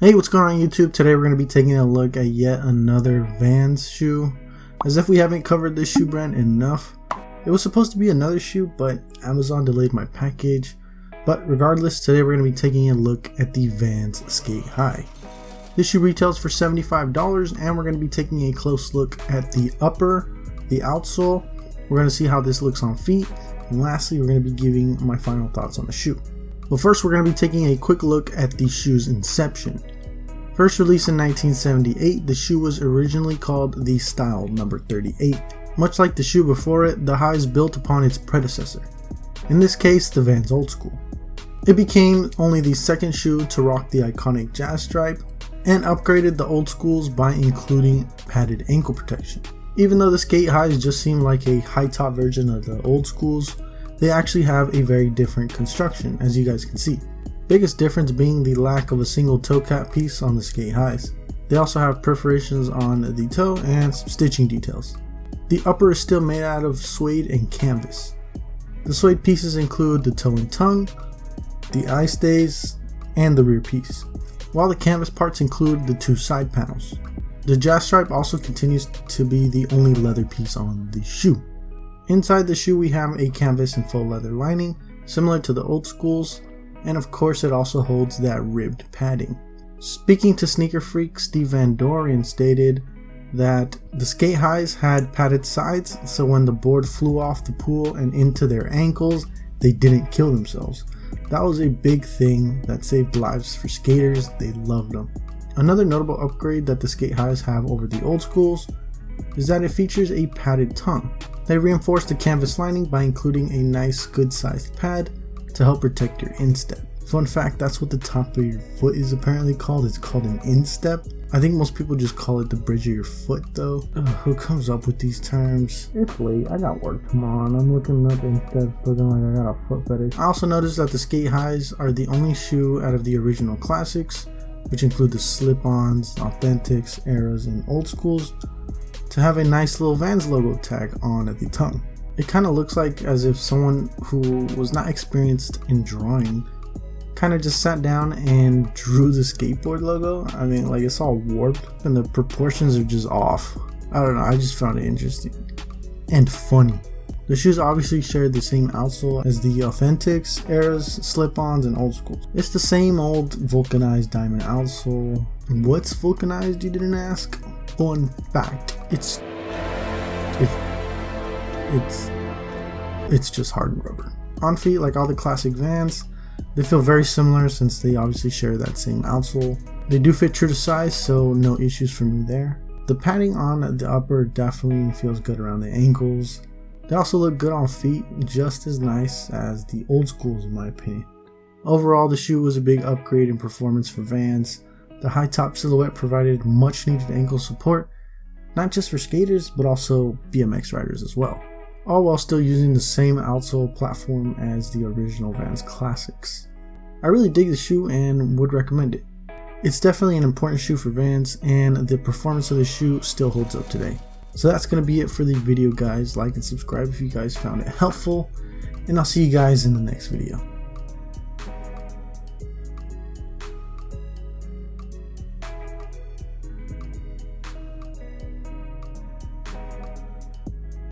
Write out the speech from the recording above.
Hey, what's going on YouTube? Today we're going to be taking a look at yet another Vans shoe. As if we haven't covered this shoe brand enough. It was supposed to be another shoe, but Amazon delayed my package. But regardless, today we're going to be taking a look at the Vans Sk8. This shoe retails for $75 and we're going to be taking a close look at the upper, the outsole. We're going to see how this looks on feet. And lastly, we're going to be giving my final thoughts on the shoe. But first, we're going to be taking a quick look at the shoe's inception. First released in 1978, the shoe was originally called the Style No. 38. Much like the shoe before it, the highs built upon its predecessor, in this case the Vans Old School. It became only the second shoe to rock the iconic jazz stripe and upgraded the Old Schools by including padded ankle protection. Even though the Sk8 just seem like a high top version of the Old Schools, they actually have a very different construction, as you guys can see. Biggest difference being the lack of a single toe cap piece on the Sk8. They also have perforations on the toe and some stitching details. The upper is still made out of suede and canvas. The suede pieces include the toe and tongue, the eye stays, and the rear piece, while the canvas parts include the two side panels. The jazz stripe also continues to be the only leather piece on the shoe. Inside the shoe we have a canvas and faux leather lining, similar to the Old Schools, and of course it also holds that ribbed padding. Speaking to sneaker freak Steve Van Dorian stated that the Sk8 had padded sides, so when the board flew off the pool and into their ankles, they didn't kill themselves. That was a big thing that saved lives for skaters. They loved them. Another notable upgrade that the Sk8 have over the Old Schools is that it features a padded tongue. They reinforced the canvas lining by including a nice good sized pad to help protect your instep. Fun fact, that's what the top of your foot is apparently called. It's called an instep. I think most people just call it the bridge of your foot though. Who comes up with these terms? It's late, I got work tomorrow and I'm looking up insteps looking like I got a foot fetish. I also noticed that the Sk8 are the only shoe out of the original classics, which include the slip-ons, authentics, eras, and Old Schools, to have a nice little Vans logo tag on at the tongue. It kind of looks like as if someone who was not experienced in drawing kind of just sat down and drew the skateboard logo. I mean, like, it's all warped and the proportions are just off. I don't know, I just found it interesting and funny. The shoes obviously share the same outsole as the authentics, eras, slip-ons, and Old Schools. It's the same old vulcanized diamond outsole. What's vulcanized, you didn't ask? Fun fact, it's just hardened rubber. On feet, like all the classic Vans, they feel very similar since they obviously share that same outsole. They do fit true to size, so no issues for me there. The padding on the upper definitely feels good around the ankles. They also look good on feet, just as nice as the Old Schools in my opinion. Overall, the shoe was a big upgrade in performance for Vans. The high top silhouette provided much needed ankle support, not just for skaters, but also BMX riders as well. All while still using the same outsole platform as the original Vans classics. I really dig the shoe and would recommend it. It's definitely an important shoe for Vans and the performance of the shoe still holds up today. So that's going to be it for the video guys. Like and subscribe if you guys found it helpful, and I'll see you guys in the next video.